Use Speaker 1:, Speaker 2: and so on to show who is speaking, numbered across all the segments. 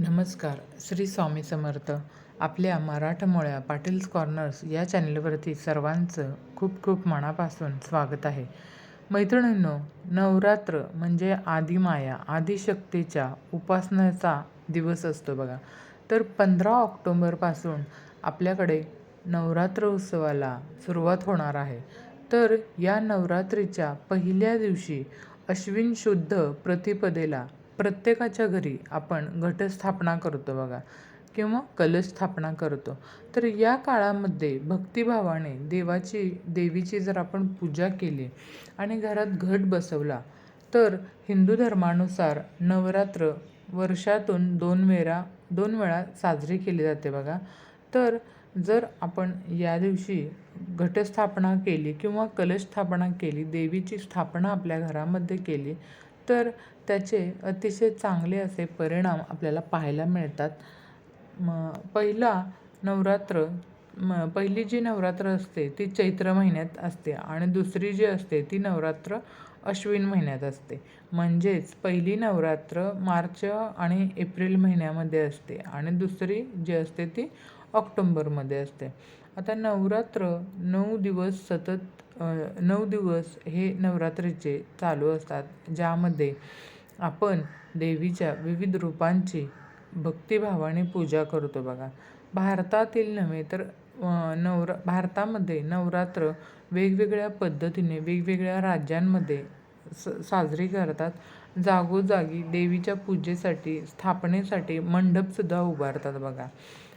Speaker 1: नमस्कार. श्री स्वामी समर्थ. आपल्या मराठमोळ्या पाटील्स कॉर्नर्स या चॅनलवरती सर्वांचं खूप खूप मनापासून स्वागत आहे. मैत्रिणींनो, नवरात्र म्हणजे आदिमाया आदिशक्तीच्या उपासनेचा दिवस असतो बघा. तर 15 ऑक्टोबरपासून आपल्याकडे नवरात्र उत्सवाला सुरुवात होणार आहे. तर या नवरात्रीच्या पहिल्या दिवशी अश्विन शुद्ध प्रतिपदेला प्रत्येकाच्या घरी आपण घटस्थापना करतो बघा किंवा कलश स्थापना करतो. तर या काळामध्ये भक्तिभावाने देवीची जर आपण पूजा केली आणि घरात घट बसवला तर हिंदू धर्मानुसार नवरात्र वर्षातून दोन वेळा साजरी केली जाते बघा. तर जर आपण या दिवशी घटस्थापना केली किंवा कलश स्थापना केली, देवीची स्थापना आपल्या घरामध्ये केली, तर त्याचे अतिशय चांगले असे परिणाम आपल्याला पाहायला मिळतात. पहिली जी नवरात्र असते ती चैत्र महिन्यात असते आणि दुसरी जी असते ती नवरात्र अश्विन महिन्यात असते. म्हणजेच पहिली नवरात्र मार्च आणि एप्रिल महिन्यामध्ये असते आणि दुसरी जी असते ती ऑक्टोबरमध्ये असते. आता नवरात्र 9 दिवस सतत 9 दिवस हे नवरात्रीचे चालू असतात, ज्यामध्ये आपण देवीच्या विविध रूपांची भक्तिभावाने पूजा करतो बघा. भारतातील नव्हे तर भारतामध्ये नवरात्र वेगवेगळ्या पद्धतीने वेगवेगळ्या राज्यांमध्ये साजरी करतात. जागोजागी देवीच्या पूजेसाठी स्थापनेसाठी मंडपसुद्धा उभारतात बघा.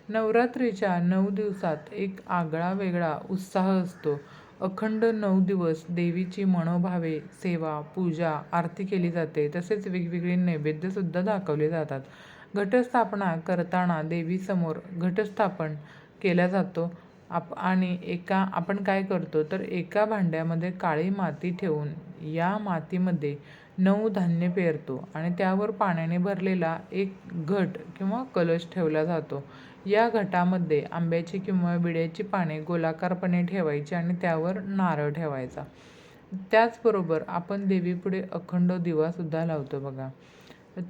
Speaker 1: नवरात्रीच्या 9 दिवसात एक आगळा वेगळा उत्साह असतो. अखंड 9 दिवस देवीची मनोभावे सेवा, पूजा, आरती केली जाते. तसेच वेगवेगळे नैवेद्यसुद्धा दाखवले जातात. घटस्थापना करताना देवीसमोर घटस्थापन केला जातो. आणि आपण काय करतो तर एका भांड्यामध्ये काळी माती ठेवून या मातीमध्ये 9 धान्य पेरतो आणि त्यावर पाण्याने भरलेला एक घट किंवा कलश ठेवला जातो. या घटामध्ये आंब्याची किंवा विड्याची पाने गोलाकारपणे ठेवायची आणि त्यावर नारळ ठेवायचा. त्याचबरोबर आपण देवीपुढे अखंड दिवासुद्धा लावतो बघा.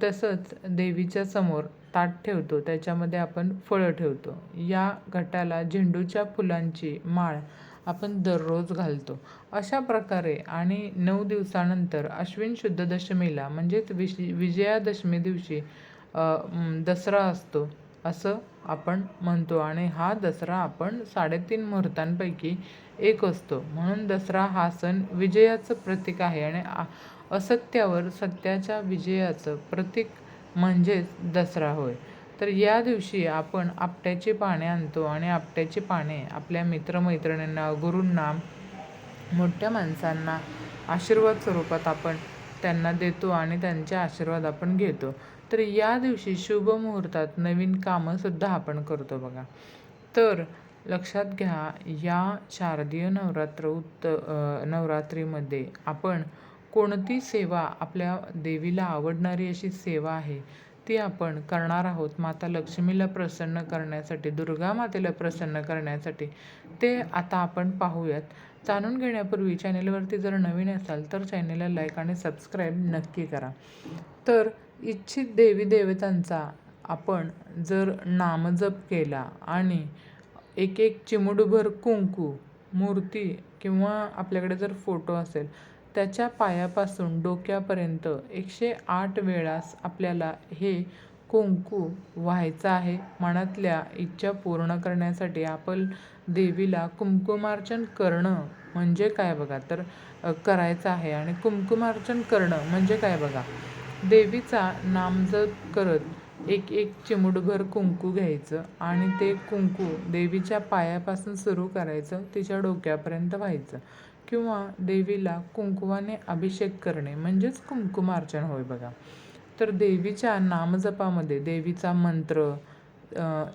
Speaker 1: तसंच देवीच्या समोर ताट ठेवतो, त्याच्यामध्ये आपण फळं ठेवतो. या घटाला झेंडूच्या फुलांची माळ आपण दररोज घालतो. अशा प्रकारे आणि 9 दिवसानंतर अश्विन शुद्ध दशमीला म्हणजेच विजयादशमी दिवशी दसरा असतो असं आपण म्हणतो आणि हा दसरा आपण 3.5 मुहूर्तांपैकी एक असतो. म्हणून दसरा हा सण विजयाचं प्रतीक आहे आणि असत्यावर सत्याच्या विजयाचं प्रतीक म्हणजेच दसरा होय. तर या दिवशी आपण आपट्याची पाने आणतो आणि आपट्याची पाने आपल्या मित्रमैत्रिणींना, गुरूंना, मोठ्या माणसांना आशीर्वाद स्वरूपात आपण त्यांना देतो आणि त्यांचे आशीर्वाद आपण घेतो. तर या दिवशी शुभ मुहूर्तात नवीन कामंसुद्धा आपण करतो बघा. तर लक्षात घ्या, या शारदीय नवरात्रीमध्ये आपण कोणती सेवा आपल्या देवीला आवडणारी अशी सेवा आहे ती आपण करणार आहोत. माता लक्ष्मीला प्रसन्न करण्यासाठी, दुर्गा मातेला प्रसन्न करण्यासाठी ते आता आपण पाहूयात. जाणून घेण्यापूर्वी चॅनेलवरती जर नवीन असाल तर चॅनेलला लाईक आणि सबस्क्राईब नक्की करा. तर इच्छित देवी देवतांचा आपण जर नामजप केला आणि एक चिमूटभर कुंकू मूर्ती किंवा आपल्याकडे जर फोटो असेल त्याच्या पायापासून डोक्यापर्यंत 108 वेळास आपल्याला हे कुंकू व्हायचं आहे. मनातल्या इच्छा पूर्ण करण्यासाठी आपण देवीला कुंकुमार्चन करणं म्हणजे काय बघा तर करायचं आहे. आणि कुंकुमार्चन करणं म्हणजे काय बघा, देवीचा नामजप करत एक चिमूटभर कुंकू घ्यायचं आणि ते कुंकू देवीच्या पायापासून सुरू करायचं, तिच्या डोक्यापर्यंत व्हायचं किंवा देवीला कुंकवाने अभिषेक करणे म्हणजेच कुंकुमार्चन होय बघा. तर देवीच्या नामजपामध्ये देवीचा मंत्र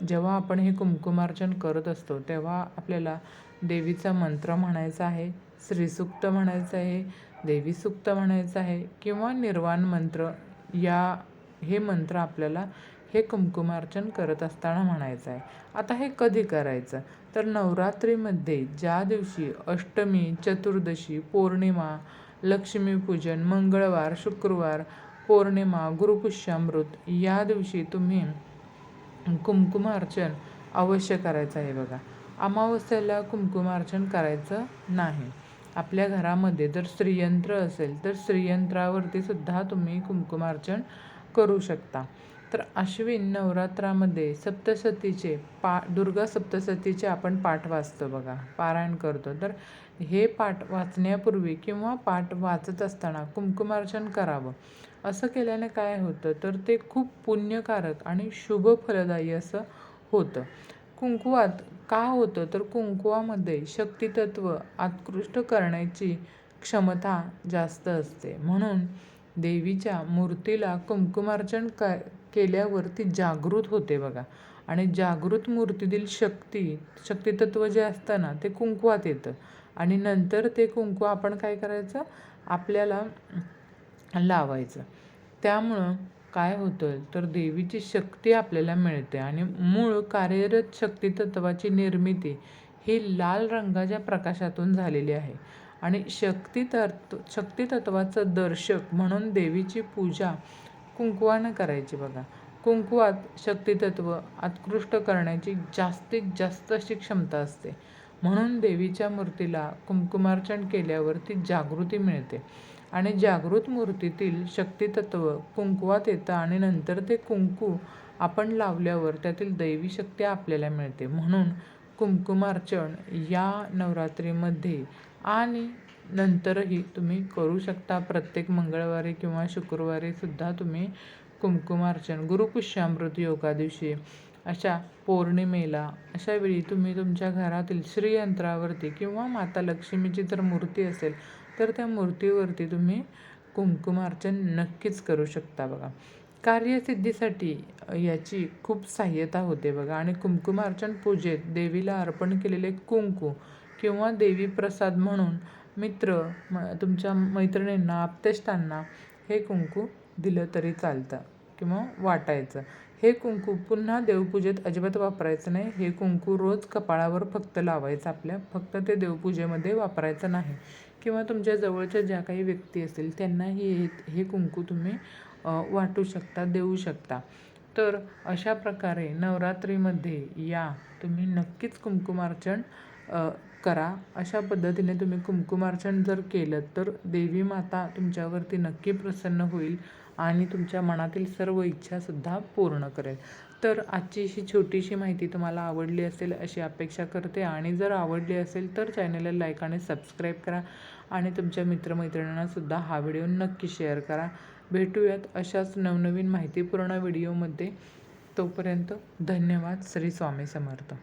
Speaker 1: जेव्हा आपण हे कुंकुमार्चन करत असतो तेव्हा आपल्याला देवीचा मंत्र म्हणायचा आहे, श्रीसूक्त म्हणायचं आहे, देवी सूक्त म्हणायचं आहे किंवा निर्वाण मंत्र हे मंत्र आपल्याला हे कुंकुमार्चन करत असताना म्हणायचं आहे. आता हे कधी करायचं तर नवरात्रीमध्ये ज्या दिवशी अष्टमी, चतुर्दशी, पौर्णिमा, लक्ष्मीपूजन, मंगळवार, शुक्रवार, पौर्णिमा, गुरुपुष्यामृत या दिवशी तुम्ही कुंकुमार्चन अवश्य करायचं आहे बघा. अमावस्येला कुंकुमार्चन करायचं नाही. आपल्या घरामध्ये जर श्रीयंत्र असेल तर श्रीयंत्रावरती सुद्धा तुम्ही कुंकुमार्चन करू शकता. तर अश्विन नवरात्रामध्ये सप्तशतीचे दुर्गा सप्तशतीचे आपण पाठ वाचतो बघा, पारायण करतो. तर हे पाठ वाचण्यापूर्वी किंवा पाठ वाचत असताना कुंकुमार्चन करावं. असं केल्याने काय होतं तर ते खूप पुण्यकारक आणि शुभ फलदायी असं होतं. कुंकुवात का होतं तर कुंकुवामध्ये शक्तितत्व आत्कृष्ट करण्याची क्षमता जास्त असते. म्हणून देवीच्या मूर्तीला कुंकुमार्चन केल्यावर ती जागृत होते बघा. आणि जागृत मूर्तीतील शक्तितत्व जे असतं ना ते कुंकुवात येतं. आणि नंतर ते कुंकू आपण काय करायचं, आपल्याला लावायचं. त्यामुळं काय होतं तर देवीची शक्ती आपल्याला मिळते. आणि मूळ कार्यरत शक्तितत्वाची निर्मिती ही लाल रंगाच्या प्रकाशातून झालेली आहे. आणि शक्तितत्वाचं दर्शक म्हणून देवीची पूजा कुंकवानं करायची बघा. कुंकवात शक्तितत्व आत्कृष्ट करण्याची जास्तीत जास्त अशी क्षमता असते. म्हणून देवीच्या मूर्तीला कुंकुमार्चन केल्यावर ती जागृती मिळते. आणि जागृत मूर्तीतील शक्तितत्व कुंकुवात येतं आणि नंतर ते कुंकू आपण लावल्यावर त्यातील दैवी शक्ती आपल्याला मिळते. म्हणून कुंकुमार्चन या नवरात्रीमध्ये आणि नंतरही तुम्ही करू शकता. प्रत्येक मंगळवारी किंवा शुक्रवारी सुद्धा तुम्ही कुंकुमार्चन, गुरुपुष्यामृत योगा दिवशी, अशा पौर्णिमेला, अशा वेळी तुम्ही तुमच्या घरातील श्रीयंत्रावरती किंवा माता लक्ष्मीची जर मूर्ती असेल तर त्या मूर्तीवरती तुम्ही कुंकुमार्चन नक्कीच करू शकता बघा. कार्यसिद्धीसाठी याची खूप सहाय्यता होते बघा. आणि कुंकुमार्चन पूजेत देवीला अर्पण केलेले कुंकू किंवा देवी प्रसाद म्हणून तुमच्या मैत्रिणींना, आप्तेष्टांना हे कुंकू दिलं तरी चालतं किंवा वाटायचं. हे कुंकू पुन्हा देवपूजेत अजिबात वापरायचं नाही. हे कुंकू रोज कपाळावर फक्त लावायचं आपल्या, फक्त ते देवपूजेमध्ये वापरायचं नाही. किंवा तुमच्या जवळच्या ज्या काही व्यक्ती असतील त्यांनाही हे कुंकू तुम्ही वाटू शकता, देऊ शकता. तर अशा प्रकारे नवरात्रीमध्ये या तुम्ही नक्कीच कुंकुमार्चन करा. अशा पद्धतीने तुम्ही कुंकुमार्चन जर केलं तर देवी माता तुमच्यावरती नक्की प्रसन्न होईल आणि तुमच्या मनातील सर्व इच्छासुद्धा पूर्ण करेल. तर आजची ही छोटीशी माहिती तुम्हाला आवडली असेल अशी अपेक्षा करते. आणि जर आवडली असेल तर चॅनलला लाईक आणि सबस्क्राईब करा. आणि तुमच्या मित्रमैत्रिणींनासुद्धा हा व्हिडिओ नक्की शेअर करा. भेटूयात अशाच नवनवीन माहितीपूर्ण व्हिडिओमध्ये. तोपर्यंत धन्यवाद. श्री स्वामी समर्थ.